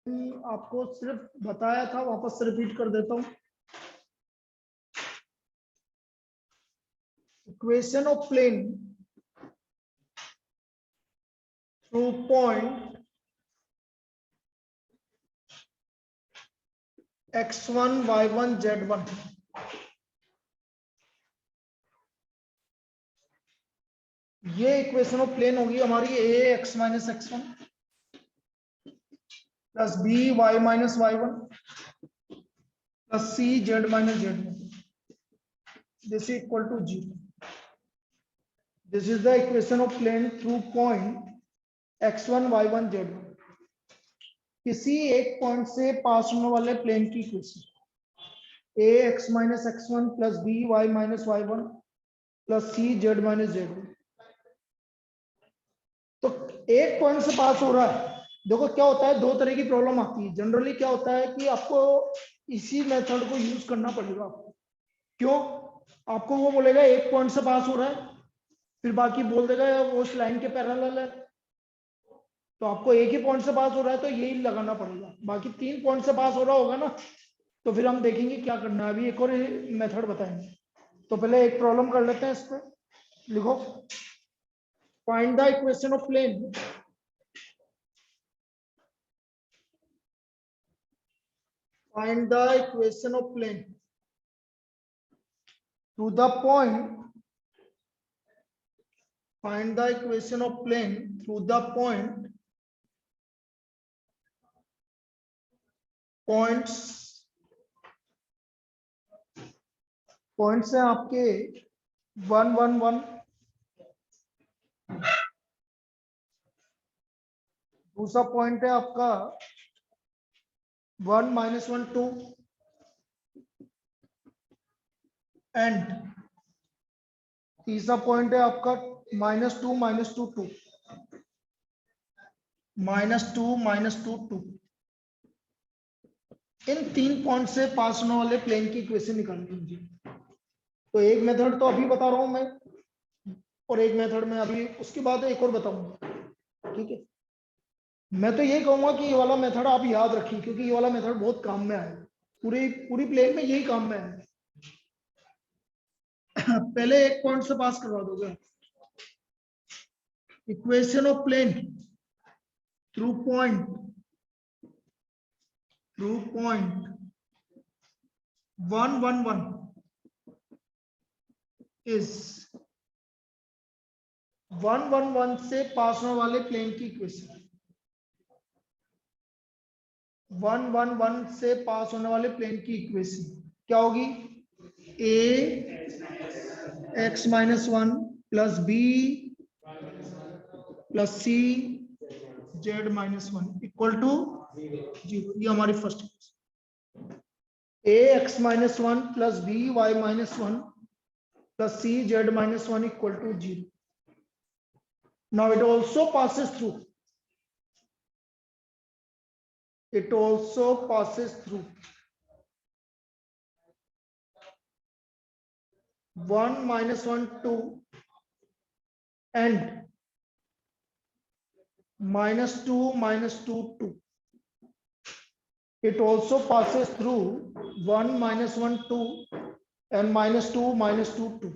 आपको सिर्फ बताया था, वापस से रिपीट कर देता हूं। Equation of plane through point x1 y1 z1, ये इक्वेशन ऑफ प्लेन होगी हमारी a x minus x1 plus b y minus y1 plus c z minus z1, this is equal to 0. This is the equation of plane through point x1 y1 z1. किसी एक point से पास होने वाले plane की equation a x minus x1 plus b y minus y1 plus c z minus z1। तो एक point से पास हो रहा है। देखो क्या होता है, दो तरह की प्रॉब्लम आती है। जनरली क्या होता है कि आपको इसी मेथड को यूज करना पड़ेगा। क्यों? आपको वो बोलेगा एक पॉइंट से पास हो रहा है, फिर बाकी बोल देगा वो उस लाइन के पैरेलल है, तो आपको एक ही पॉइंट से पास हो रहा है तो यही लगाना पड़ेगा। बाकी 3 पॉइंट से पास हो रहा होगा ना, तो फिर हम देखेंगे क्या करना है। अभी एक और मेथड बताएंगे। तो पहले एक प्रॉब्लम कर लेते हैं। इस पे लिखो, find the equation of plane find the equation of plane to the point, find the equation of plane through the points हैं आपके 1 1 1, दूसरा पॉइंट है आपका 1 -1 2 एंड तीसरा पॉइंट है आपका -2 -2 2 -2 2। इन 3 पॉइंट से पास होने वाले प्लेन की इक्वेशन निकालनी होगी। तो एक मेथड तो अभी बता रहा हूं मैं, और एक मेथड में अभी उसके बाद एक और बताऊंगा। ठीक है, मैं तो ये कहूंगा कि ये वाला मेथड आप याद रखिए, क्योंकि ये वाला मेथड बहुत काम में आएगा। पूरी प्लेन में यही काम में आएगा। पहले एक पॉइंट से पास करवा दोगे। Equation of plane through point 1 1 1 is 1 1 1 से पास होने वाले प्लेन की इक्वेशन। 1 1 1 से पास होने वाले प्लेन की इक्वेशन क्या होगी? a x minus 1 plus b plus c z minus 1 equal to 0। ये हमारी first equation. a x minus 1 plus b y minus 1 plus c z minus 1 equal to 0। Now it also passes through 1 -1 2 and -2 2. It also passes through 1 -1 2 and -2 2।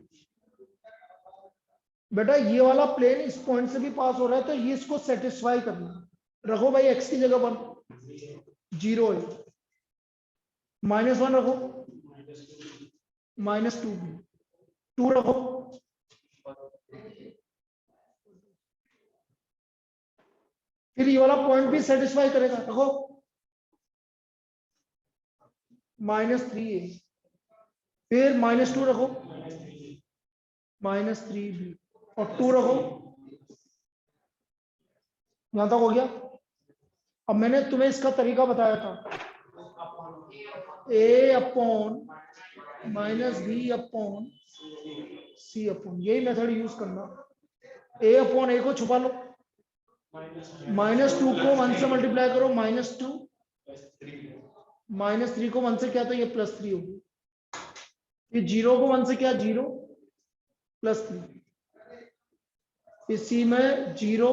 बेटा ये वाला plane इस point से भी पास हो रहा है, तो ये इसको सेटिस्फाई करना। रखो भाई x की जगह 1 0 है, -1 रखो, -2 2 रखो, फिर ये वाला पॉइंट भी सेटिस्फाई करेगा। रखो -3 है, फिर -2 रखो, -3 भी, और 2 रखो। यहां तक हो गया। अब मैंने तुम्हें इसका तरीका बताया था, a upon -b upon c upon, यही मेथड यूज करना। a अपॉन a को छुपा लो, -2 को 1 से मल्टीप्लाई करो, -2, -3 को 1 से क्या, तो ये +3 होगी। फिर 0 को 1 से क्या, 0 +3। इसी में 0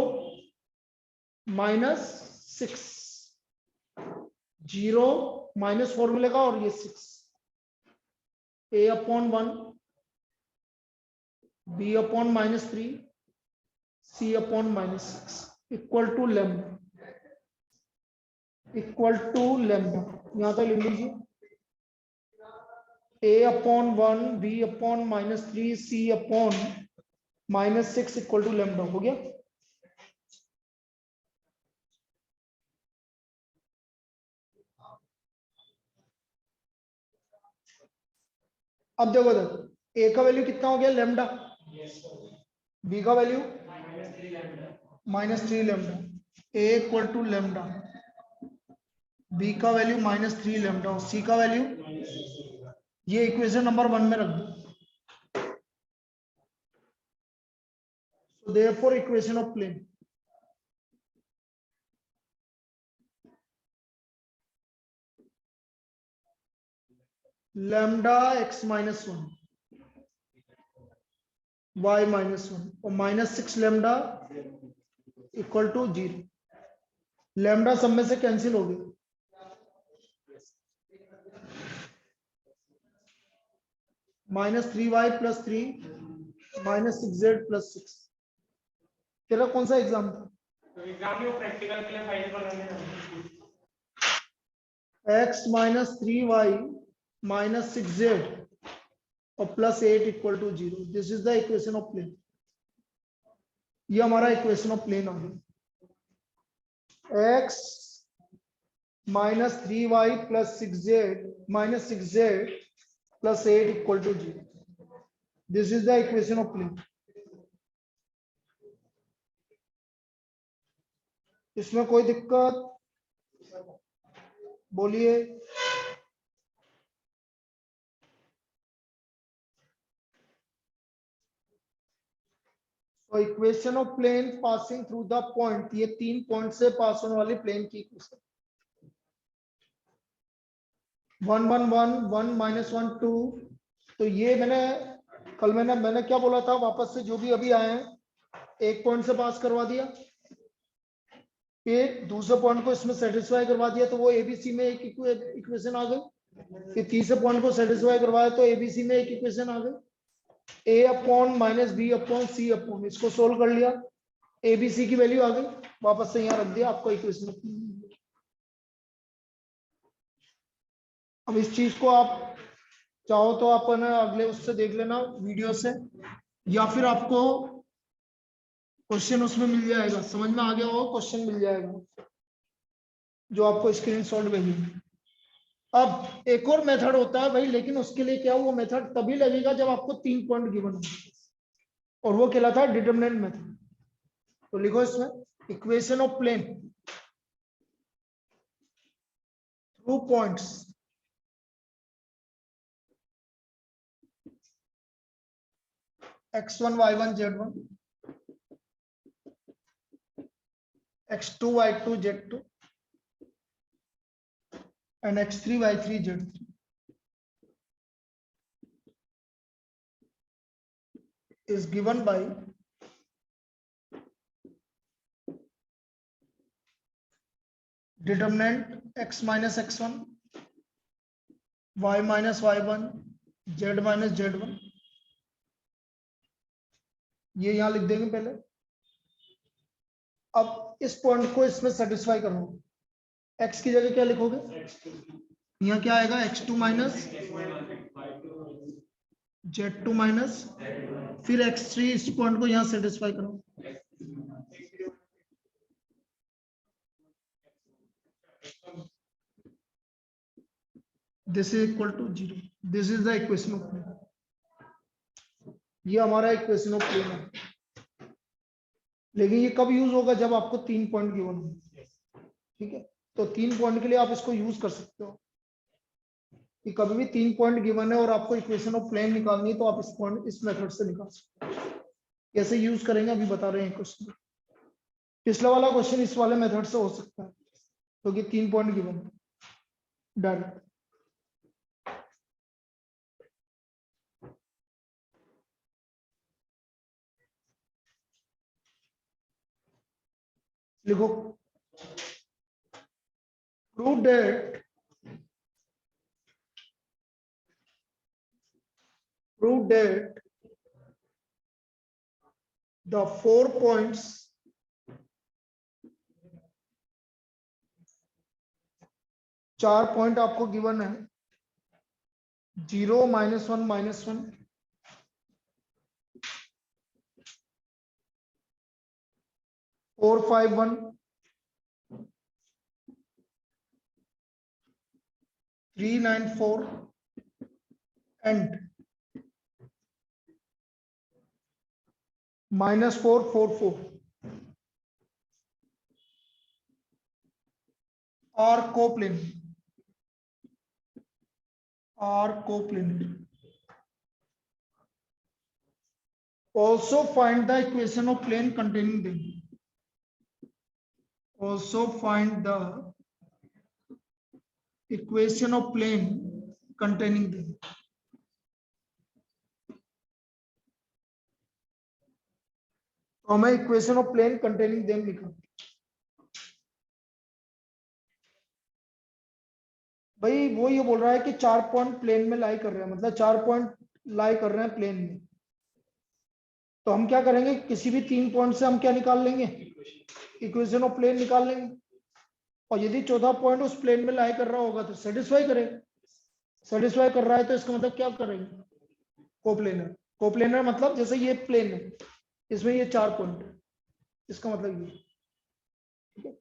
-6, 0 -4 मिलेगा और ये 6, a/1 b/-3 c/-6 equal to lambda, यहां तक लिख लीजिए। a/1 b/-3 c/-6 equal to lambda हो गया। अब देखो ए का वैल्यू कितना हो गया लैम्डा, बी का value -3 lambda, A equal to lambda, B का वैल्यू -3 लैम्डा और सी का वैल्यू, ये इक्वेशन नंबर 1 में रख दो। So therefore equation of plane, lambda x -1 y -1 और -6 लैम्डा इक्वल टू 0। लैम्डा सब में से कैंसिल हो गया, -3y + 3 -6z + 6। तेरा कौन सा एग्जाम था? एग्जाम में प्रैक्टिकल के लिए फाइल बनाने हैं। x -3y -6z और +8 equal to 0। This is the equation of plane. ये हमारा इक्वेशन ऑफ प्लेन आ गया, x -3y + 6z +8 equal to 0। This is the equation of plane. इसमें कोई दिक्कत बोलिए। Equation of plane passing through the point, ये 3 point से पास होने वाली प्लेन की इक्वेशन। 1 1 1 1 -1 2। तो ये मैंने क्या बोला था, वापस से जो भी अभी आए हैं एक पॉइंट से पास करवा दिया, फिर दूसरे पॉइंट को इसमें सेटिस्फाई करवा दिया तो वो एबीसी में एक इक्वेशन आ गई। फिर तीसरे पॉइंट को सेटिस्फाई करवाया तो एबीसी में एक इक्वेशन आ गई। a/-b/c/, इसको सोल्व कर लिया, एबीसी की वैल्यू आ गई, वापस से यहाँ रख दिया आपको इक्वेशन। अब इस चीज को आप चाहो तो आप अगले उससे देख लेना वीडियो से, या फिर आपको क्वेश्चन उसमें मिल जाएगा, समझ में आ गया हो क्वेश्चन मिल जाएगा जो आपको स्क्रीन शॉट भेजेंगे। अब एक और मेथड होता है भाई, लेकिन उसके लिए क्या, वो मेथड तभी लगेगा जब आपको 3 पॉइंट गिवन हो, और वो कहलाता है डिटरमिनेंट मेथड। तो लिखो इसमें equation of plane through points x1 y1 z1 x2 y2 z2 and x3 y3 z3 is given by determinant x minus x1 y minus y1 z minus z1। ये यहां लिख देंगे पहले। अब इस पॉइंट को इसमें सेटिस्फाई करो, x की जगह क्या लिखोगे, यहाँ क्या आएगा x2 माइनस z2 माइनस, फिर x3, इस पॉइंट को यहाँ सेटिस्फाई करो, this is equal to 0। This is the equation of plane. ये हमारा इक्वेशन ऑफ प्लेन है, लेकिन ये कब यूज होगा, जब आपको 3 पॉइंट गिवन हो। ठीक है, तो 3 पॉइंट के लिए आप इसको यूज कर सकते हो कि कभी भी 3 पॉइंट गिवन है और आपको इक्वेशन ऑफ प्लेन निकालनी है तो आप इस मेथड से निकाल सकते हो। कैसे यूज करेंगे अभी बता रहे हैं क्वेश्चन। पिछला वाला क्वेश्चन इस वाले मेथड से हो सकता है क्योंकि 3 पॉइंट गिवन है डायरेक्ट। लिखो prove that the 4 points चार पॉइंट आपको गिवन है 0 -1 -1 4 5 1 3 9 4 and -4 4 4 are coplanar. Also find the equation of plane containing them. Also find the equation of plane containing them. तो हमें equation of plane containing them लिखा। भाई वो ये बोल रहा है कि 4 पॉइंट प्लेन में लाई कर रहे हैं, मतलब 4 पॉइंट लाई कर रहे हैं प्लेन में। तो हम क्या करेंगे, किसी भी 3 पॉइंट से हम क्या निकाल लेंगे, इक्वेशन ऑफ प्लेन निकाल लेंगे। और यदि चौथा पॉइंट उस प्लेन में लाई कर रहा होगा तो सेटिस्फाई करेगा। सेटिस्फाई कर रहा है तो इसका मतलब क्या करेंगे, कोप्लेनर। कोप्लेनर मतलब जैसे ये प्लेन है, इसमें ये 4 पॉइंट है, इसका मतलब ये। ठीक है,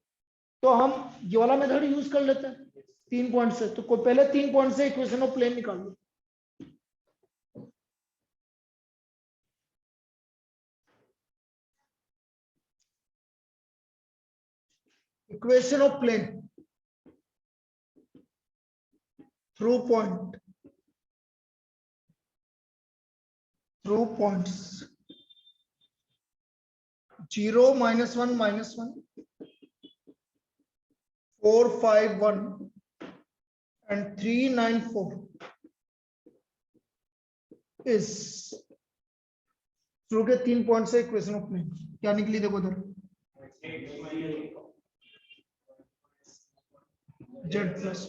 तो हम ये वाला मेथड यूज कर लेते हैं 3 पॉइंट से। तो पहले 3 पॉइंट से इक्वेशन ऑफ प्लेन निकाल लो। Equation of plane through points 0 -1 -1 4 5 1 and 3 9 4 is through के 3 पॉइंट से इक्वेशन ऑफ प्लेन क्या निकली, देखो उधर जेड प्लस।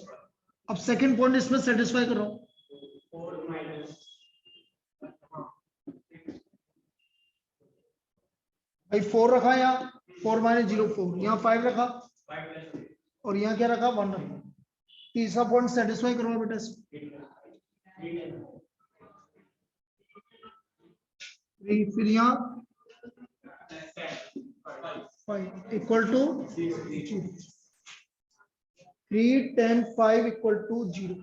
अब सेकंड पॉइंट इसमें सेटिस्फाई कर रहा हूं, 4 माइनस भाई 4 रखा, यहाँ 4 -0 4, यहाँ 5 रखा 5 और यहाँ क्या रखा 1 रखा। तीसरा पॉइंट सेटिस्फाई करो बेटा फिर यहाँ 5 इक्वल टू 3 10 5 इक्वल टू 0।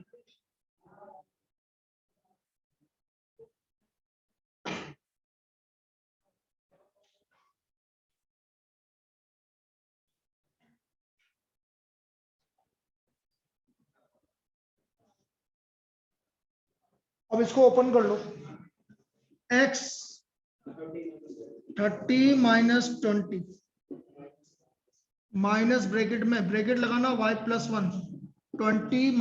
अब इसको ओपन कर लो, x 30 - 20 माइनस ब्रैकेट में ब्रैकेट लगाना y +1 20 -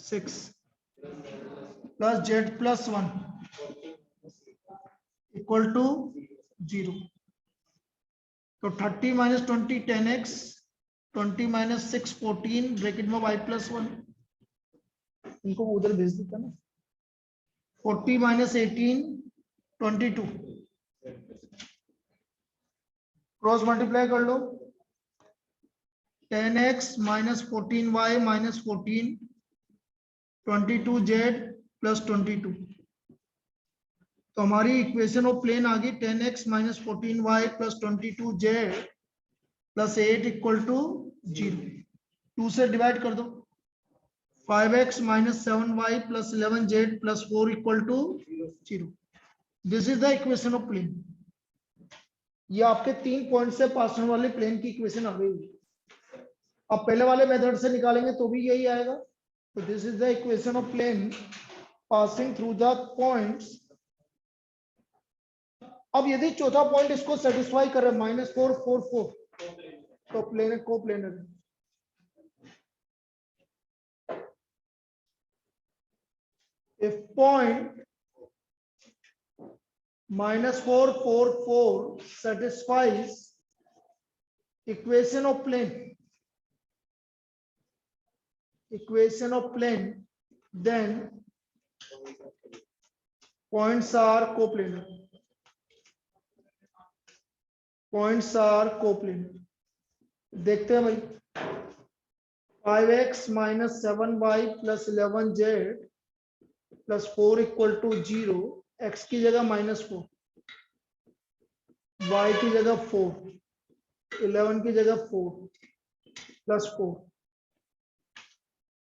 6 plus z+1 equal to 0। तो 30 - 20 10x 20 - 6 14 ब्रैकेट में y +1, इनको उधर भेज देता ना। 40 - 18 22, क्रॉस मल्टीप्लाई कर लो, 10x - 14y - 14 22z + 22। तो हमारी इक्वेशन ऑफ प्लेन आ गई 10x - 14y + 22z + 8 equal to 0। 2 से डिवाइड कर दो, 5x - 7y + 11z + 4 equal to 0। This is the equation of plane. ये आपके 3 पॉइंट से पास होने वाले प्लेन की इक्वेशन आ गई। अब पहले वाले मेथड से निकालेंगे तो भी यही आएगा। तो this is the equation of plane passing through the points. अब यदि चौथा पॉइंट इसको सेटिस्फाई करे -4 4 4, तो प्लेन को प्लेनर है। If point -4 4 4 satisfies equation of plane, equation of plane, then points are coplanar. Points are coplanar. देखते हैं भाई, 5x minus 7y plus 11z plus 4 equal to 0, x की जगह -4, y की जगह 4, 11 की जगह 4 plus 4,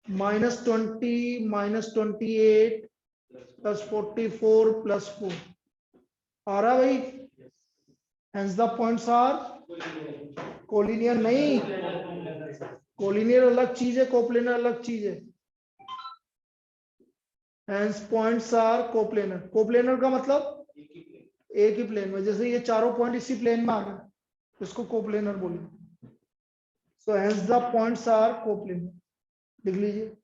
-20 -28 plus 44 plus 4 आ रहा भाई। Hence the points are collinear नहीं, कोलिनियर अलग चीज है, कोप्लेनर अलग चीज है। Hence points are coplanar. Coplanar का मतलब एक ही प्लेन में, जैसे ये चारों पॉइंट इसी प्लेन में आ रहे हैं, इसको कोप्लेनर बोलेंगे। So hence the points are coplanar. लिख लीजिए।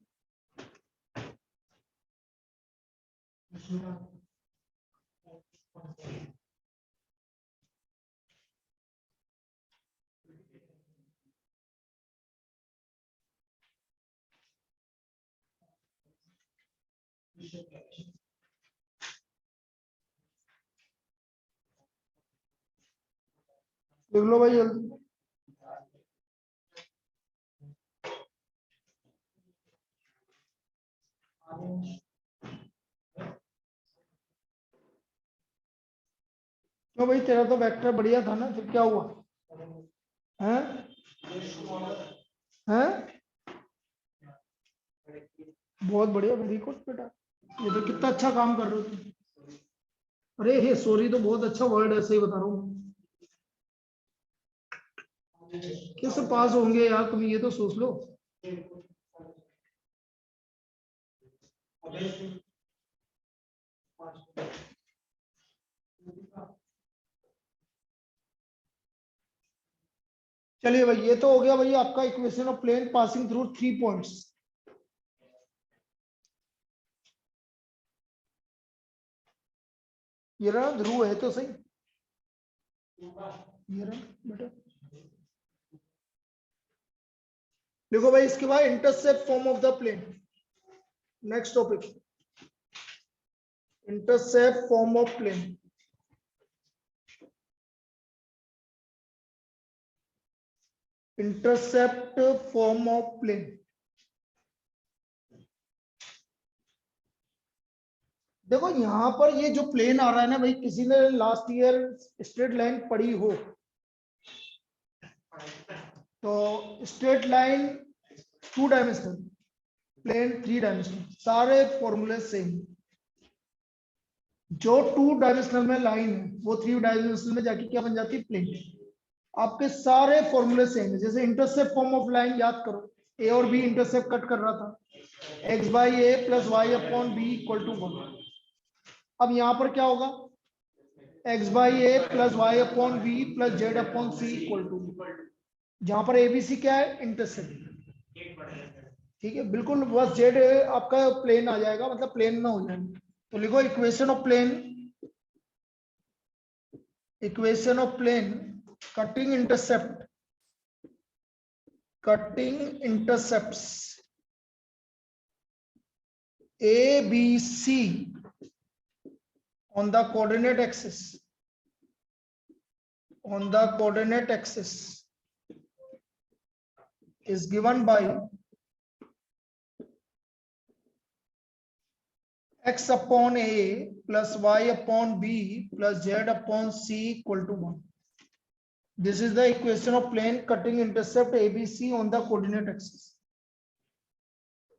लिख लो भाई जल्दी। तो भाई तेरा तो वेक्टर बढ़िया था ना, फिर क्या हुआ? हैं? हैं? बहुत बढ़िया, वेरी गुड बेटा, ये तो कितना अच्छा काम कर रहे हो तुम। अरे हे सॉरी तो बहुत अच्छा वर्ड है, सही बता रहा हूँ। कैसे पास होंगे यार तुम, ये तो सोच लो। चलिए भाई, ये तो हो गया भाई आपका equation of plane passing through 3 points. ये रहा ध्रुव है तो सही, ये रहा बेटा। देखो भाई इसके बाद intercept form of the plane. Next topic, intercept form of plane. Intercept form of plane. देखो यहां पर ये जो प्लेन आ रहा है ना भाई, किसी ने लास्ट ईयर स्ट्रेट लाइन पढ़ी हो तो straight line 2 dimensional, plane 3 dimensional, सारे फॉर्मूले सेम। जो 2 डायमेंशनल में लाइन है वो 3 डायमेंशनल में जाके क्या बन जाती है? प्लेन। आपके सारे फॉर्मूले सेम है। जैसे इंटरसेप्ट फॉर्म ऑफ लाइन याद करो, ए और बी इंटरसेप्ट कट कर रहा था, x by a plus y upon b equal to 1। अब यहां पर क्या होगा? x by a plus y upon b plus z upon c equal to, जहां पर एबीसी क्या है? इंटरसेप्ट। ठीक है, बिल्कुल बस जेड आपका प्लेन आ जाएगा, मतलब प्लेन में हो जाएगा। तो लिखो equation of plane, equation of plane cutting intercept, cutting intercepts A, B, C on the coordinate axis, on the coordinate axis is given by x upon A plus y upon B plus z upon C equal to 1. This is the equation of plane cutting intercept ABC on the coordinate axis.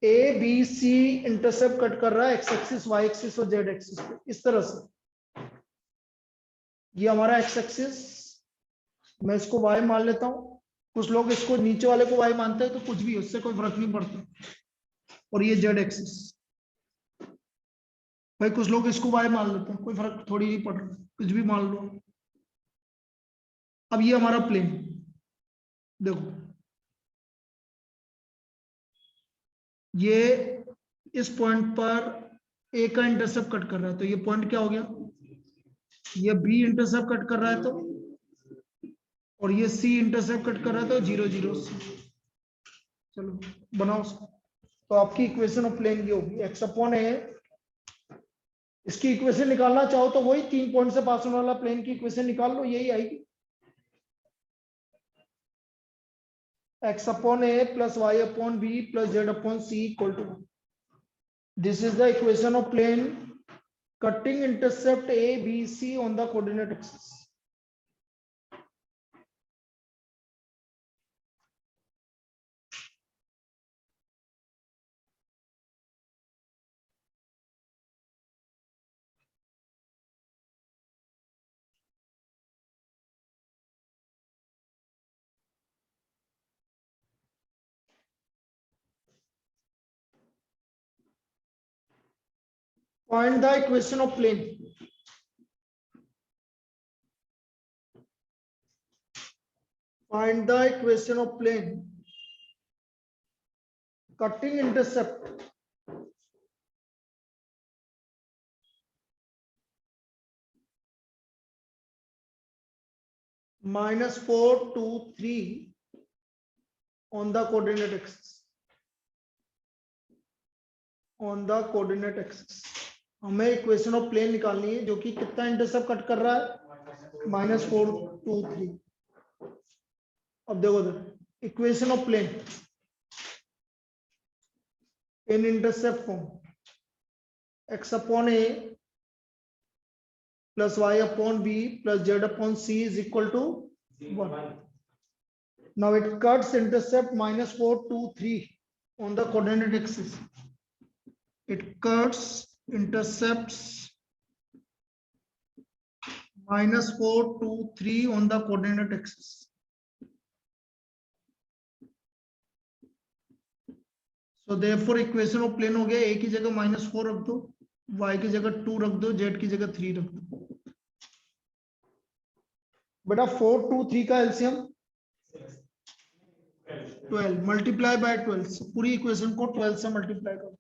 A, B, C intercept cut कर रहा है x axis, Y axis और Z axis पे, इस तरह से। ये हमारा एक्स एक्सिस, मैं इसको वाई मान लेता हूं। कुछ लोग इसको नीचे वाले को वाई मानते हैं, तो कुछ भी, उससे कोई फर्क नहीं पड़ता। और ये जेड एक्सिस, भाई कुछ लोग इसको वाई मान लेते हैं, कोई फर्क थोड़ी नहीं पड़ रहा, कुछ भी मान लो। अब ये हमारा प्लेन, देखो ये इस पॉइंट पर ए का इंटरसेप्ट कट कर रहा है, तो ये पॉइंट क्या हो गया? ये बी इंटरसेप्ट कट कर रहा है तो, और ये सी इंटरसेप्ट कट कर रहा है तो 0 0 सी। चलो बनाओ उसको। तो आपकी इक्वेशन ऑफ प्लेन की होगी एक्स अपॉन ए। इसकी इक्वेशन निकालना चाहो तो वही 3 पॉइंट से पास होने वाला प्लेन की इक्वेशन निकाल लो, यही आएगी x upon a plus y upon b plus z upon c equal to 1. This is the equation of plane cutting intercept a b c on the coordinate axis. Find the equation of plane. Find the equation of plane cutting intercept -4, 2, 3 on the coordinate axis. On the coordinate axis हमें equation of plane निकालनी है जो कि कितना intercept cut कर रहा है, -4, 2, 3। अब देखो equation of plane in intercept form x upon a plus y upon b plus z upon c is equal to 1. Now it cuts intercept -4, 2, 3 on the coordinate axis. It cuts intercepts -4, 2, 3 on the coordinate axis. So therefore equation of plane हो गया, a की जगह -4 रख दो, y की जगह 2 रख दो, z की जगह 3 रख दो। बेटा 4, 2, 3 का एलसीएम 12 मल्टीप्लाई बाय 12, पूरी इक्वेशन को 12 से मल्टीप्लाई करो,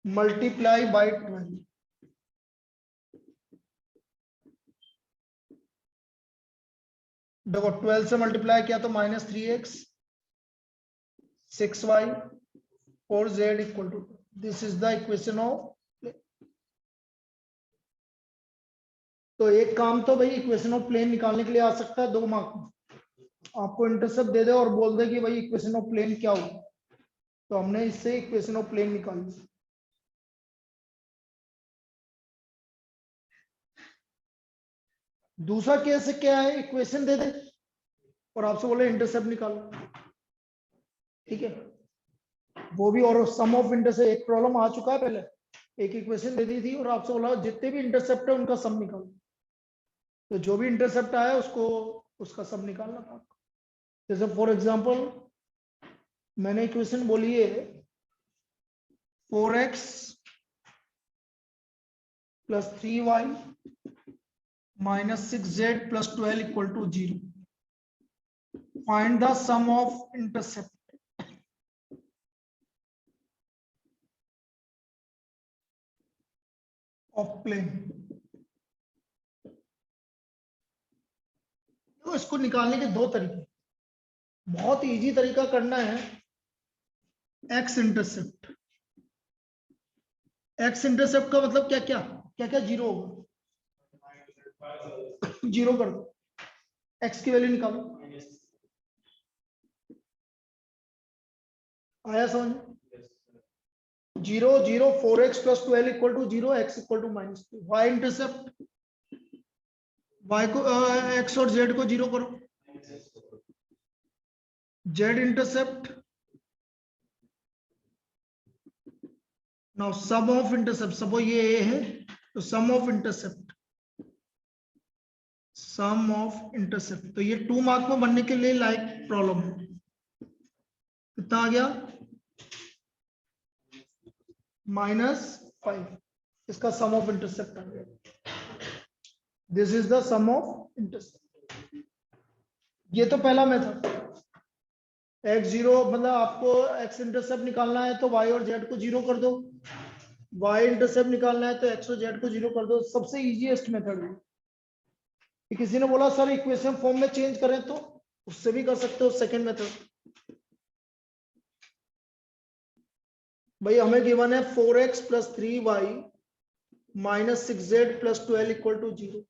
मल्टीप्लाई बाय 12। देखो 12 से मल्टीप्लाई किया तो -3x 6y 4z equal to, this is the equation of. तो एक काम तो भाई इक्वेशन ऑफ प्लेन निकालने के लिए आ सकता है 2 मार्क में, आपको इंटरसेप्ट दे दे और बोल दे कि भाई इक्वेशन ऑफ प्लेन क्या हो, तो हमने इससे इक्वेशन ऑफ प्लेन निकाली। दूसरा केस क्या है, इक्वेशन दे दे और आपसे बोले इंटरसेप्ट निकालो, ठीक है, वो भी। और सम ऑफ इंटरसेप्ट एक प्रॉब्लम आ चुका है पहले, एक इक्वेशन दे दी थी और आपसे बोला जितने भी इंटरसेप्ट है उनका सम निकालो, तो जो भी इंटरसेप्ट आया उसको उसका सम निकालना था। जैसे फॉर एग्जांपल मैंने इक्वेशन बोली है 4x plus 3y minus 6z plus 12 equal to 0। Find the sum of intercept. Of plane, तो इसको निकालने के 2 तरीके, बहुत इजी तरीका करना है एक्स इंटरसेप्ट। एक्स इंटरसेप्ट का मतलब क्या क्या क्या क्या जीरो होगा, जीरो कर दो, एक्स की वैल्यू निकालो, आया समझ? 0, 0, 4x plus 12 equal to 0, x equal to -2। Y intercept, y को x और z को 0 करो, z intercept, now sum of intercept, suppose ये a है तो sum of intercept, sum of intercept, तो ये 2 मार्क में बनने के लिए लाइक प्रॉब्लम है। कितना आ गया, -5, इसका सम ऑफ इंटरसेप्ट आ गया। This is the sum of intercept. ये तो पहला मेथड, x0 मतलब आपको x इंटरसेप्ट निकालना है तो y और z को 0 कर दो, y इंटरसेप्ट निकालना है तो x और z को 0 कर दो, सबसे इजीएस्ट मेथड है। किसी ने बोला सर इक्वेशन फॉर्म में चेंज करें, तो उससे भी कर सकते हो, सेकंड मेथड। भाई हमें गिवन है 4x + 3y - 6z + 12 = 0।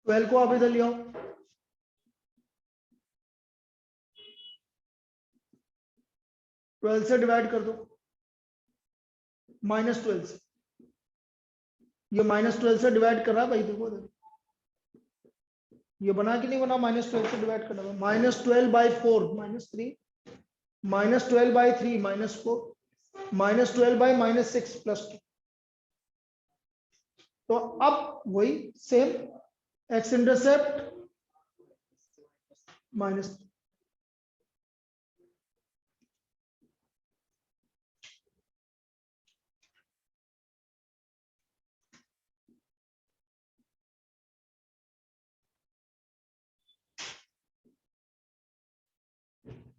12 को आप इधर ले आओ, 12 से डिवाइड कर दो, -12 से। ये -12 से डिवाइड कर रहा है भाई, देखो ये बना कि नहीं बना, -12 से डिवाइड कर रहा है। -12/4 -3, -12/3 -4, -12/-6 +2। तो अब वही सेम, एक्स इंटरसेप्ट माइनस,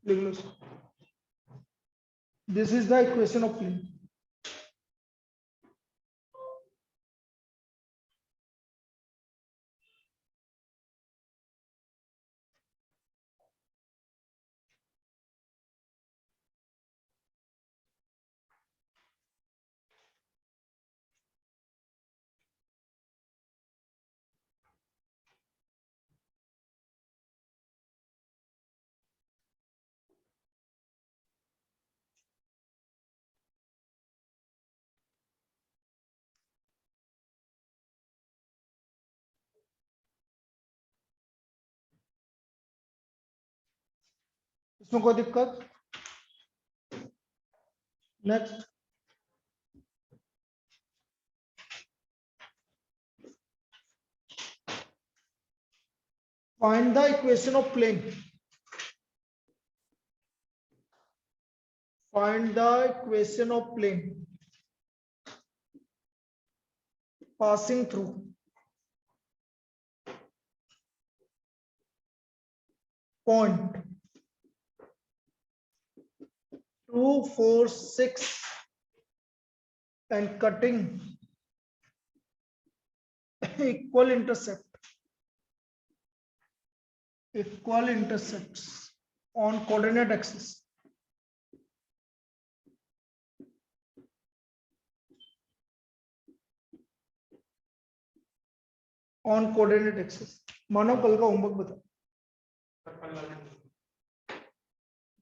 लिख लो। This is the equation of plane. इसमें कोई दिक्कत? Next, find the equation of plane. Find the equation of plane passing through point 2, 4, 6 and cutting equal intercepts on coordinate axis. On coordinate axis। मानो कल का homework बता,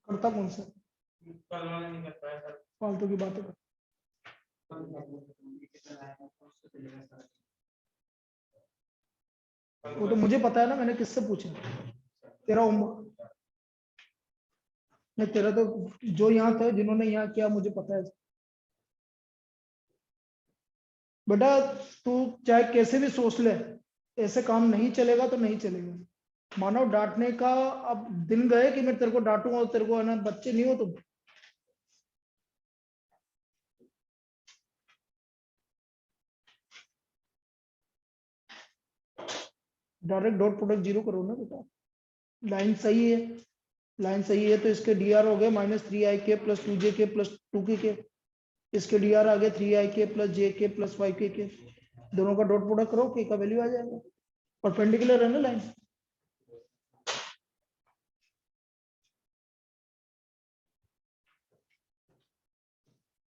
करता कौन सा? फालतू की बातें कर। वो तो मुझे पता है ना, मैंने किससे पूछा तेरा होमवर्क। नहीं, तेरा तो जो यहाँ थे, जिन्होंने यहाँ किया, मुझे पता है बेटा। तू चाहे कैसे भी सोच ले, ऐसे काम नहीं चलेगा तो नहीं चलेगा। मानो डांटने का अब दिन गए कि मैं तेरे को डांटूंगा और तेरे को, है ना, बच्चे नहीं हो तुम। डायरेक्ट डॉट प्रोडक्ट जीरो करो ना बेटा। लाइन सही है, लाइन सही है तो इसके dr हो गए -3ik + 2jk + 2kk। इसके dr आ गए 3ik + jk + 5kk। दोनों का डॉट प्रोडक्ट करो, k का वैल्यू आ जाएगा। परपेंडिकुलर है ना लाइन।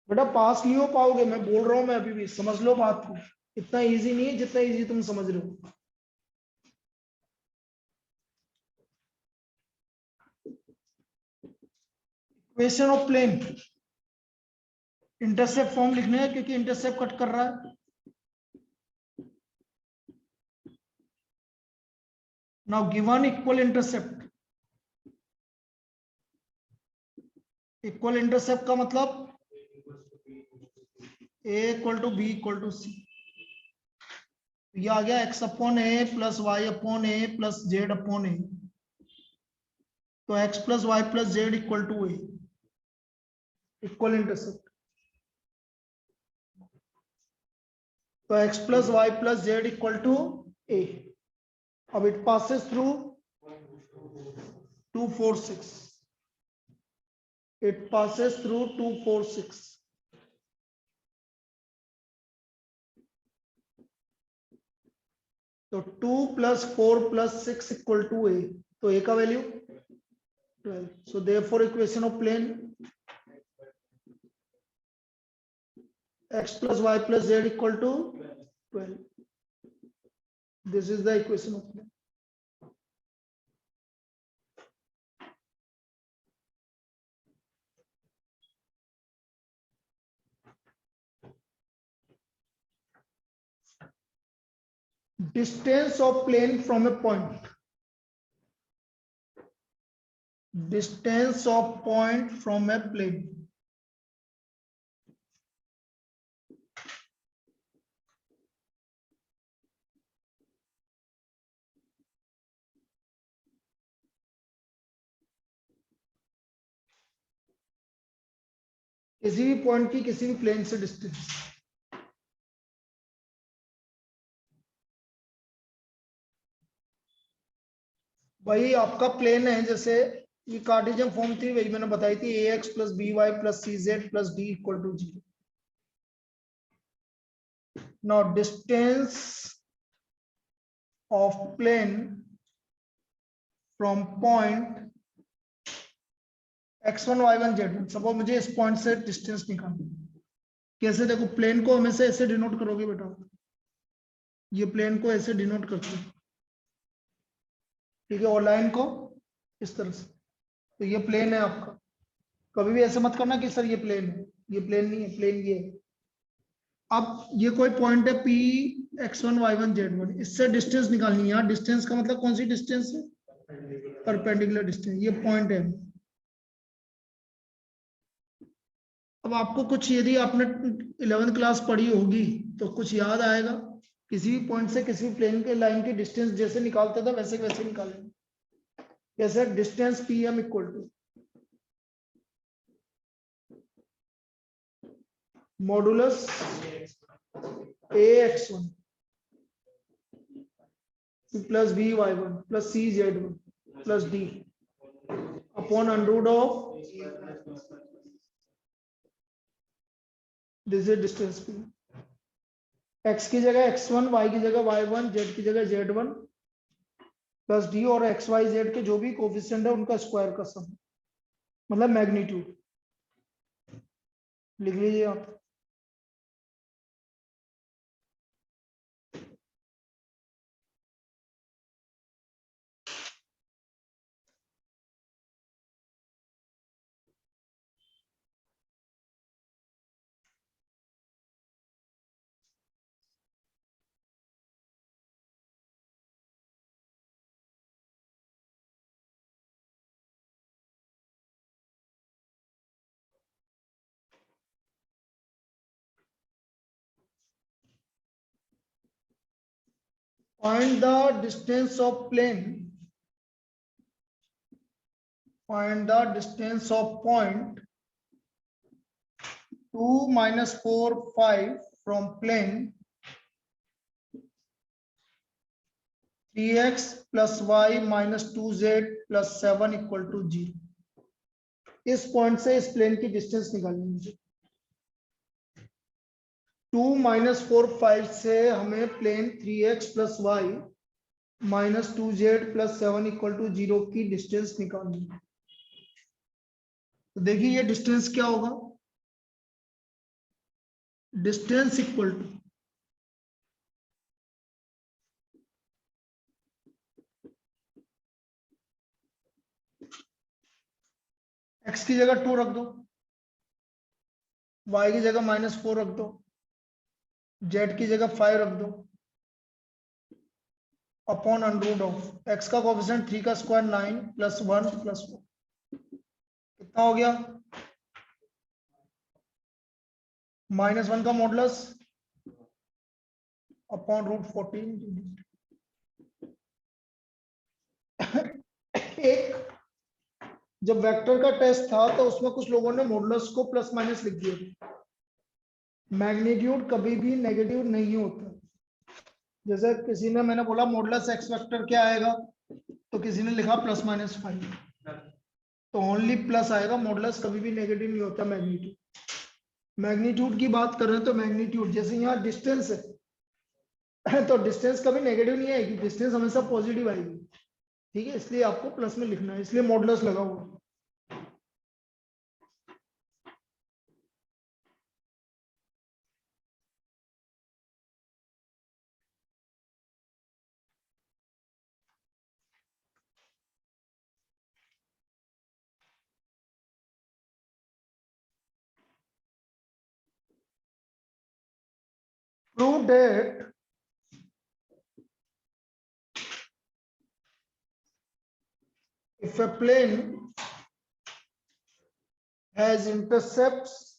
बेटा पास नहीं हो पाओगे, मैं बोल रहा हूं, मैं अभी भी, समझ लो बात को। इतना इजी नहीं है जितना इजी तुम समझ रहे हो। Equation of plane, intercept form लिखने हैं क्योंकि इंटरसेप्ट कट कर रहा है। Now given equal intercept. Equal intercept का मतलब a = b = c। ये आ गया x/a + y/a + z/a। तो x + y + z = a, equal intercept. तो x + y + z = a। अब it passes through 2, 4, 6। It passes through 2, 4, 6। तो 2 + 4 + 6 = a। तो a का value 12। So therefore equation of plane x plus y plus z equal to 12. This is the equation of plane. Distance of plane from a point. Distance of point from a plane. किसी भी point की किसी भी plane से distance. वही आपका plane है, जैसे ये कार्टेशियन फॉर्म थी, वही मैंने बताई थी, ax plus b y plus c z plus d equal to 0. Now distance of plane from point x1 y1 z1. Suppose मुझे इस पॉइंट से डिस्टेंस निकालना. कैसे? देखो, प्लेन को हमेशा ऐसे डिनोट करोगे बेटा. ये प्लेन को ऐसे डिनोट करते हैं, ठीक है, और लाइन को इस तरह से. तो ये प्लेन है आपका. कभी भी ऐसे मत करना कि सर ये प्लेन है. ये प्लेन नहीं है, प्लेन ये है. अब ये कोई पॉइंट है P x1 y1 z1, इससे डिस्टेंस निकालनी है. यहाँ डिस्टेंस का मतलब कौन सी डिस्टेंस है? Perpendicular distance. ये पॉइंट है. अब आपको कुछ, यदि आपने 11th क्लास पढ़ी होगी तो कुछ याद आएगा. किसी भी पॉइंट से किसी भी प्लेन के लाइन की डिस्टेंस जैसे निकालते थे वैसे वैसे निकालेंगे. जैसे distance PM equal to modulus AX1 plus BY1 plus CZ1 plus D upon under root of this is distance P. x की जगह x1, y की जगह y1, z की जगह z1 प्लस d और x y z के जो भी कोफिशिएंट है उनका स्क्वायर का सम, मतलब मैग्नीट्यूड. लिख लीजिए आप. Find the distance of plane. Find the distance of point 2, -4, 5 from plane 3x plus y minus 2z plus 7 equal to 0. इस पॉइंट से इस प्लेन की डिस्टेंस निकालनी मुझे. 2, -4, 5 से हमें plane 3x plus y minus 2z plus 7 equal to 0 की distance निकालनी है. तो देखिए ये डिस्टेंस क्या होगा? डिस्टेंस इक्वल टू x की जगह 2 रख दो, y की जगह -4 रख दो, z की जगह 5 रख दो, upon under root of x का कोएफिशिएंट 3 का स्क्वायर 9 प्लस 1 प्लस 4. कितना हो गया? -1 का मॉडुलस अपॉन रूट 14. एक जब वेक्टर का टेस्ट था तो उसमें कुछ लोगों ने मॉडुलस को प्लस माइनस लिख दिया था. मैग्नीट्यूड कभी भी नेगेटिव नहीं होता. जैसे किसी ने, मैंने बोला मॉडुलस एक्स वेक्टर क्या आएगा, तो किसी ने लिखा +-5, तो ओनली प्लस आएगा. मॉडुलस कभी भी नेगेटिव नहीं होता. मैग्नीट्यूड की बात कर रहे हैं तो मैग्नीट्यूड, जैसे यहाँ डिस्टेंस है तो डिस्टेंस कभी नेगेटिव नहीं आएगी, डिस्टेंस हमेशा पॉजिटिव आएगी. ठीक है, इसलिए आपको प्लस में लिखना है, इसलिए मॉडुलस लगा हुआ. found that if a plane has intercepts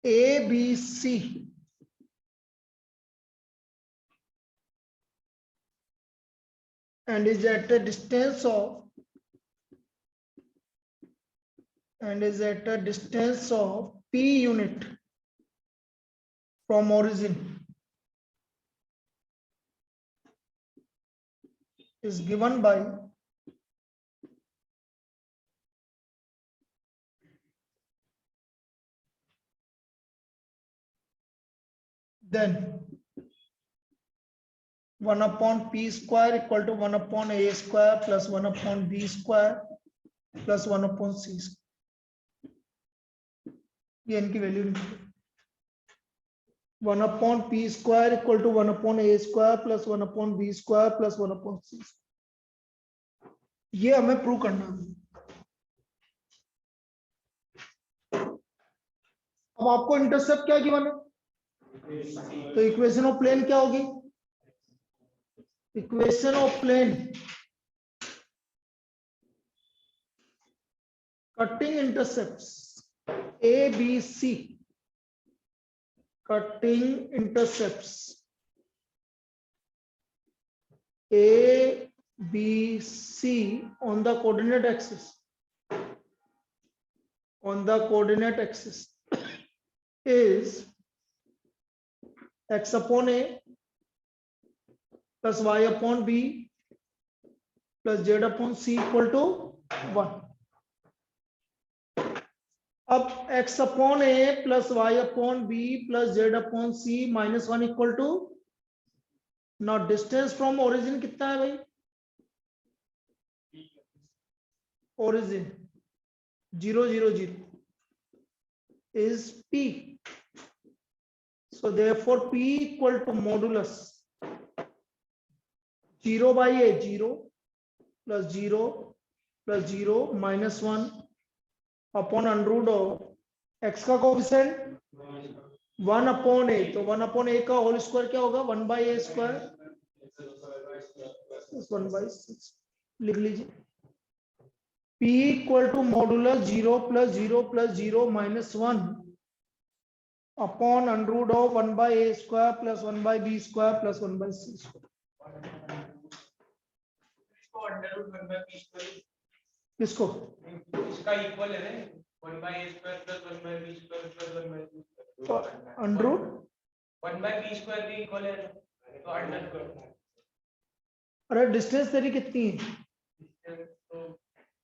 A, B, C and is at a distance of P unit from origin is given by then 1 upon P square equal to 1 upon A square plus 1 upon B square plus 1 upon C square. ये इनकी value 1 upon P square equal to 1 upon A square plus 1 upon B square plus 1 upon C square. ये हमें prove करना है. अब आपको intercept क्या given है, तो इक्वेशन ऑफ प्लेन क्या होगी, equation of plane cutting intercepts A, B, C, cutting intercepts A, B, C on the coordinate axis. On the coordinate axis is x upon A plus y upon B plus z upon C equal to 1. अब x upon A plus y upon B plus z upon C minus 1 equal to, now distance from origin कितना है भाई, origin 0 0 0 is P. So therefore P equal to modulus 0 by A 0 plus 0 plus 0 minus 1 upon under root of x का coefficient 1 upon A, तो 1 upon A का whole square क्या होगा, 1 by A square 1 by 6 लिख लीजिए. P equal to modulus 0 plus 0 plus 0 minus 1 upon under root of 1 by A square plus 1 by B square plus 1 by C square. इसको under root 1 by p square, किसको, इसका equal है 1 by a square plus 1 by b square plus 1 by c square, under root 1 by p square भी equal है तो under root. अरे distance तेरी कितनी है,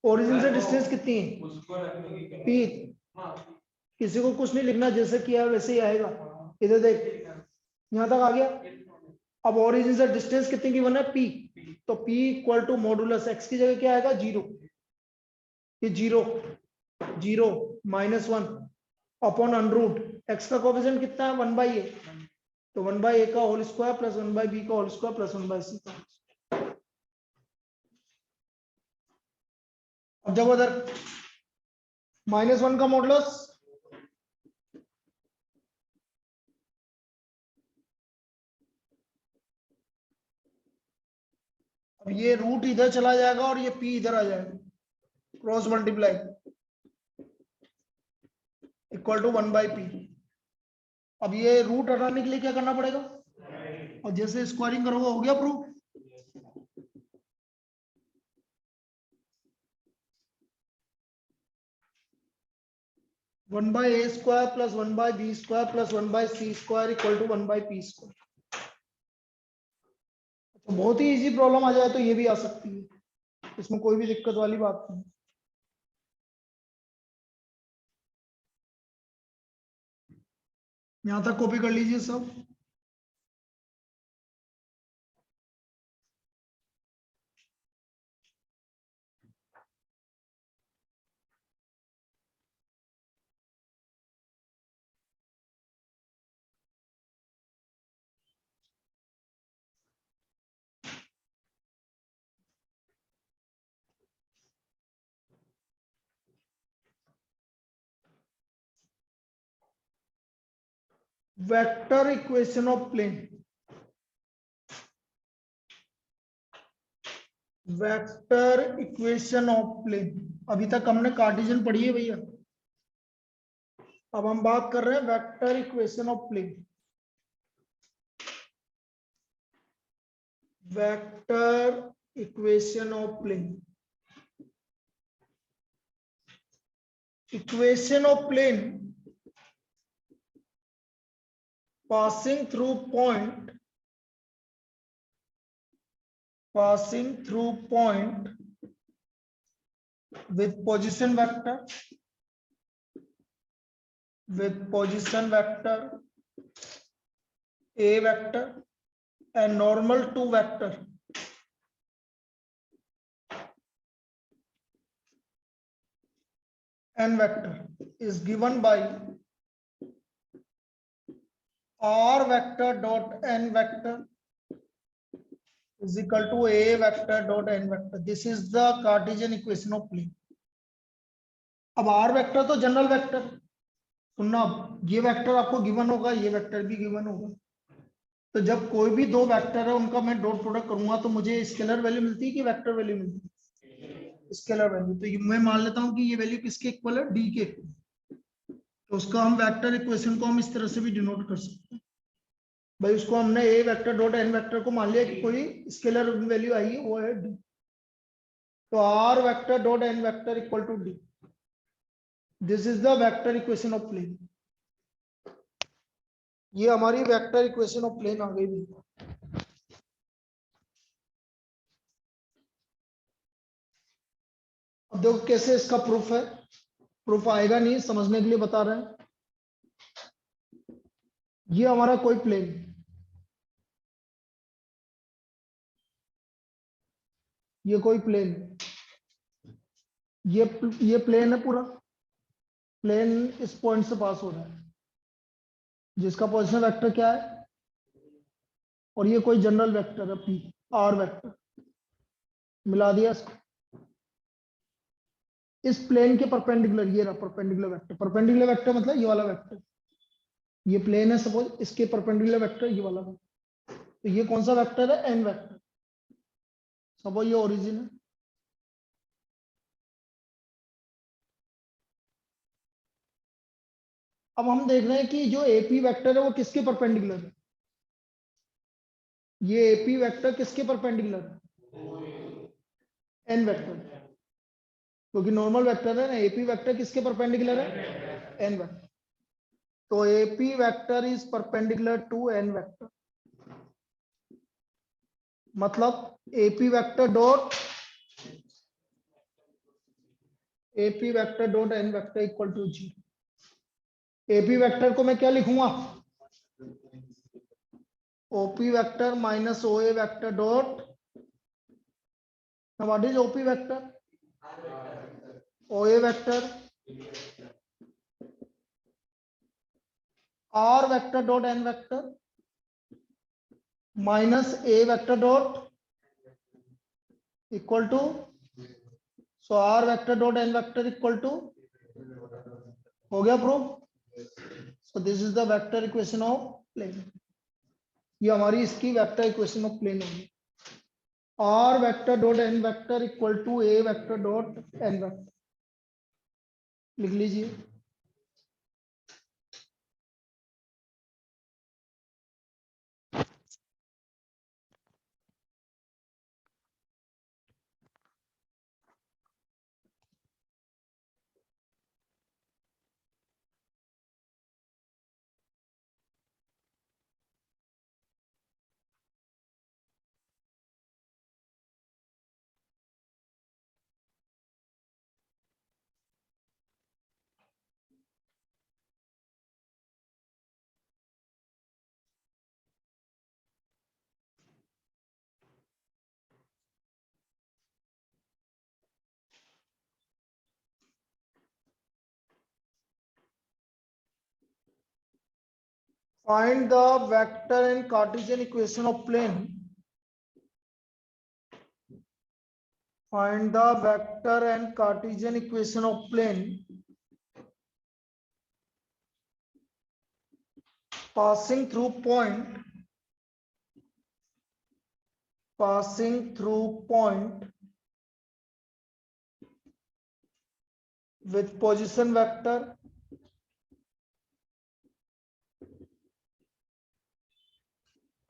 ओरिजिन से डिस्टेंस कितनी है, P. किसी को कुछ नहीं लिखना, जैसे किया वैसे ही आएगा. इधर देख, यहां तक आ गया. अब ओरिजिन से डिस्टेंस कितनी की बना है, P. तो P equal to modulus x की जगह क्या आएगा, 0. ये 0 0 minus 1 upon under root x का कोफिशिएंट कितना है, 1 बाई A, तो 1 बाई A का whole square plus 1 by B का whole square plus 1 by C का. अब जब उधर -1 का मॉडुलस अब ये रूट इधर चला जाएगा और ये P इधर आ जाएगा, cross multiply equal to 1 by P. अब ये रूट हटाने के लिए क्या करना पड़ेगा, और जैसे स्क्वायरिंग करोगे हो गया proof. One by A square plus 1 by B square plus 1 by C square equal to 1 by P square. तो बहुत ही इजी प्रॉब्लम आ जाए तो ये भी आ सकती है, इसमें कोई भी दिक्कत वाली बात नहीं. यहां तक कॉपी कर लीजिए सब. Vector equation of plane, vector equation of plane. अभी तक हमने कार्टेशियन पढ़ी है भैया, अब हम बात कर रहे हैं vector equation of plane. Vector equation of plane, equation of plane passing through point, passing through point with position vector, with position vector a vector and normal to vector n vector is given by r vector dot n vector is equal to a vector dot n vector. This is the Cartesian equation of plane. अब r vector तो general vector, सुनना, ये vector आपको given होगा, ये vector भी given होगा। तो जब कोई भी दो वेक्टर है उनका मैं डॉट प्रोडक्ट करूंगा तो मुझे स्केलर वैल्यू मिलती है कि वेक्टर वैल्यू मिलती है? Scalar value. तो मैं मान लेता हूं कि ये वैल्यू किसके इक्वल है? डी के। तो उसका हम वेक्टर इक्वेशन को हम इस तरह से भी डिनोट कर सकते हैं। भाई उसको हमने ए वेक्टर डॉट एन वेक्टर को मान लिया कि कोई स्केलर वैल्यू आई है, वो है डी। तो r vector dot N vector equal to d. This is the vector equation of plane. ये हमारी वेक्टर इक्वेशन ऑफ प्लेन आ गई भी। अब देखो कैसे इसका प्रूफ है, प्रूफ आएगा नहीं, समझने के लिए बता रहे हैं। ये हमारा कोई प्लेन, ये कोई प्लेन, ये प्लेन है पूरा। प्लेन इस पॉइंट से पास हो रहा है जिसका पोजीशन वेक्टर क्या है, और ये कोई जनरल वेक्टर है पी, आर वेक्टर। मिला दिया इसको। इस प्लेन के परपेंडिकुलर ये रहा परपेंडिकुलर वेक्टर। परपेंडिकुलर वेक्टर मतलब ये वाला वेक्टर। ये प्लेन है सपोज, इसके परपेंडिकुलर वेक्टर ये वाला वेक्टर। तो ये कौन सा वेक्टर है? N vector. सपोज ये ओरिजिन है, अब हम देख रहे हैं कि जो एपी वेक्टर है वो किसके परपेंडिकुलर है? ये एपी वेक्टर किसके परपेंडिकुलर है? N vector. क्योंकि नॉर्मल वेक्टर है ना, एपी वेक्टर किसके परपेंडिकुलर है? N vector. तो AP vector is perpendicular to N vector. मतलब AP vector dot N vector equal to 0। AP vector को मैं क्या लिखूंगा? OP vector minus OA vector dot, what is OP vector? OA vector R vector dot N vector minus A vector dot equal to, so are vector dot N vector equal to, हो गया proof. So this is the vector equation of plane. ये हमारी इसकी vector equation of plane होगी। R vector dot N vector equal to A vector dot N vector, लिख लीजिए। Find the vector and Cartesian equation of plane. Find the vector and Cartesian equation of plane passing through point with position vector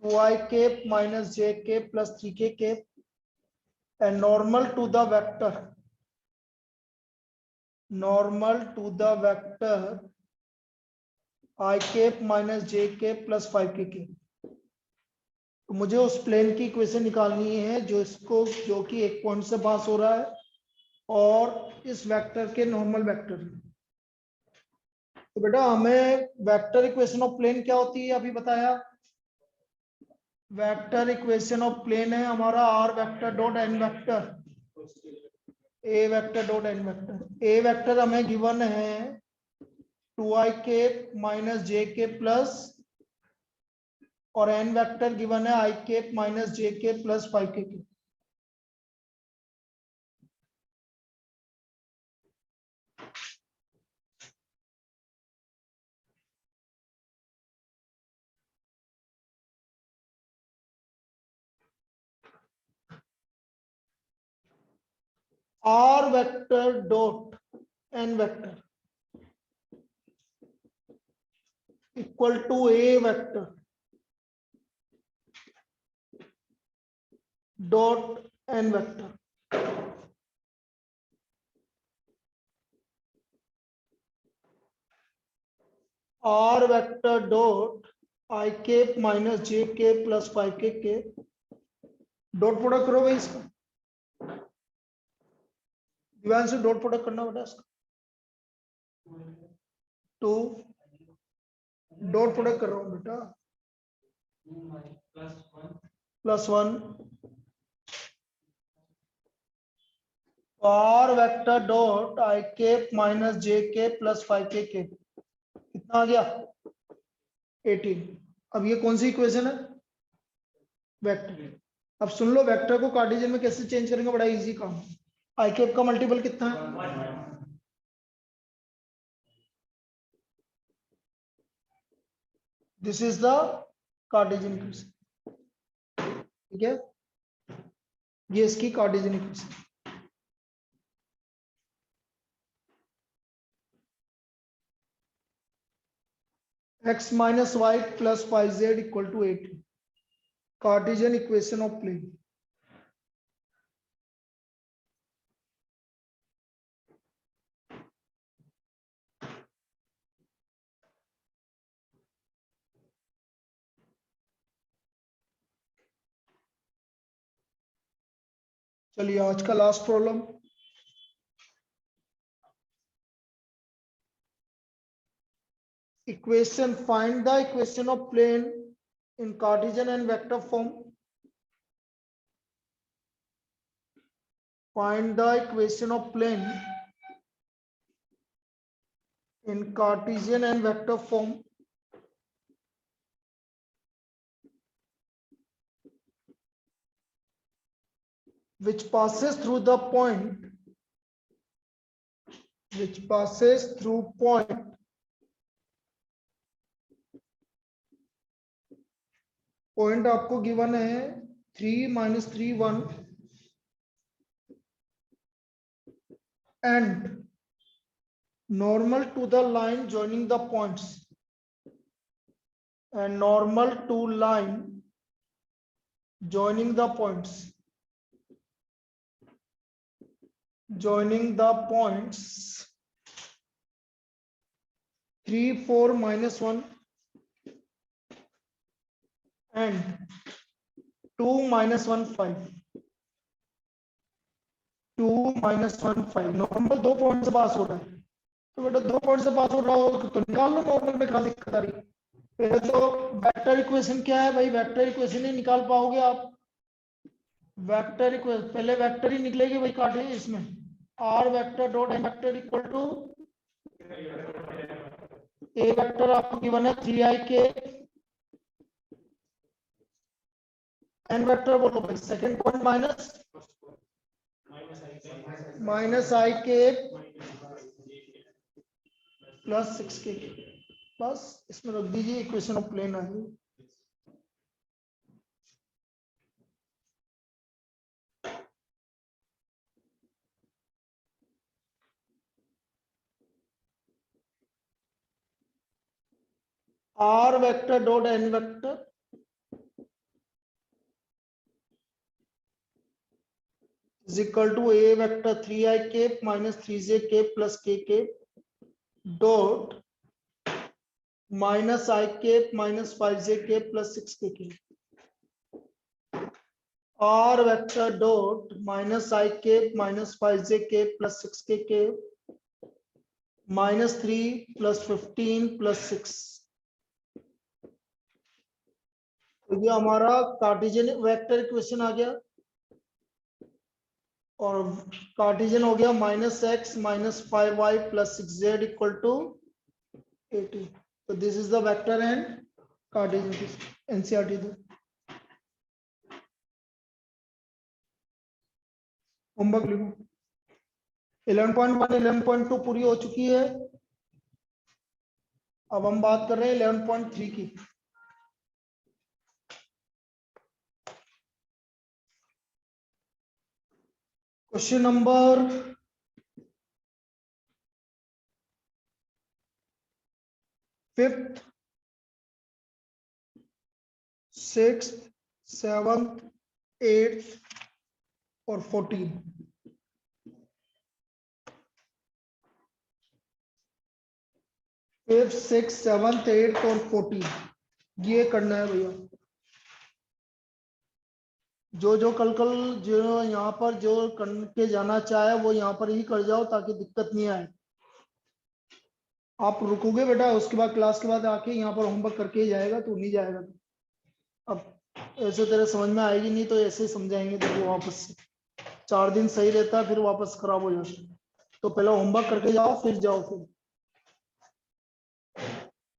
I cap minus j cap plus 3k cap and normal to the vector I cap minus j cap plus 5k cap। तो मुझे उस plane की equation निकालनी है जो कि एक point से पास हो रहा है और इस वेक्टर के नॉर्मल वेक्टर। तो बेटा हमें वेक्टर इक्वेशन ऑफ प्लेन क्या होती है अभी बताया। वेक्टर इक्वेशन ऑफ प्लेन है हमारा R vector dot N vector, A vector dot N vector. A vector हमें गिवन है 2i cap minus J K plus, और एन वेक्टर गिवन है i cap minus J K plus 5k। R vector dot N vector equal to A vector dot N vector. R vector dot I cap minus J K plus 5k के dot product करो भाई इसका, दिवान से dot product करना बेटा इसका। 2 dot product कर रहा हूं बेटा, plus 1 R vector dot I cap minus J K plus 5k के कितना आ गया 18। अब ये कौन सी इक्वेशन है वेक्टर। अब सुन लो वेक्टर को कार्टेशियन में कैसे चेंज करेंगे, बड़ा इजी काम। आई कैप का मल्टीपल कितना है, this is the Cartesian equation, ठीक है, ये इसकी Cartesian equation. x minus y plus 5z equal to 8, Cartesian equation of plane. चलिए आज का last problem, equation find the equation of plane in Cartesian and vector form. Find the equation of plane in Cartesian and vector form which passes through point point आपको given है 3 minus 3 1 and normal to the line joining the points, and normal to line joining the points 3 4 minus 1 and 2 minus 1 5, 2 minus 1 5। Normal 2 point से पास हो रहा है, तो बेटा 2 point से पास हो रहा हो तो निकाल लो नॉर्मल में, क्या दिक्कत आ रही है। पहले तो वेक्टर इक्वेशन क्या है भाई, वेक्टर इक्वेशन ही निकाल पाओगे आप। वेक्टर इक्वेशन पहले वेक्टर ही निकलेगी भाई, काटे इसमें r vector dot N vector equal to A vector आपको गिवन है 3i के, एन वेक्टर बोलो भाई सेकंड पॉइंट माइनस आई के प्लस 6k। बस इसमें रख दीजिए, इक्वेशन ऑफ प्लेन आएगी। R vector dot N vector is equal to a vector 3i cap minus 3j cap plus k cap dot minus I cap minus 5j cap plus 6k cap. R vector dot minus I cap minus 5j cap plus 6k cap minus 3 plus 15 plus 6. तो ये हमारा Cartesian vector equation आ गया और Cartesian हो गया minus x minus 5y plus 6z equal to 80. तो this is the vector and Cartesian NCERT दो homework लिखो 11.1 11.2 पूरी हो चुकी है। अब हम बात कर रहे हैं 11.3 की। Question number 5th 6th 7th 8th और 14। फिफ्थ 6th 7th 8th और 14 ये करना है भैया। जो कल जो यहाँ पर जो करके जाना चाहे वो यहाँ पर ही कर जाओ ताकि दिक्कत नहीं आए। आप रुकोगे बेटा, उसके बाद क्लास के बाद आके यहाँ पर होमवर्क करके ही जाएगा तो नहीं जाएगा। अब ऐसे तेरे समझ में आएगी नहीं तो ऐसे ही समझाएंगे तो वापस से 4 दिन सही रहता है फिर वापस खराब हो जाता है। तो पहले होमवर्क करके जाओ फिर जाओ फिर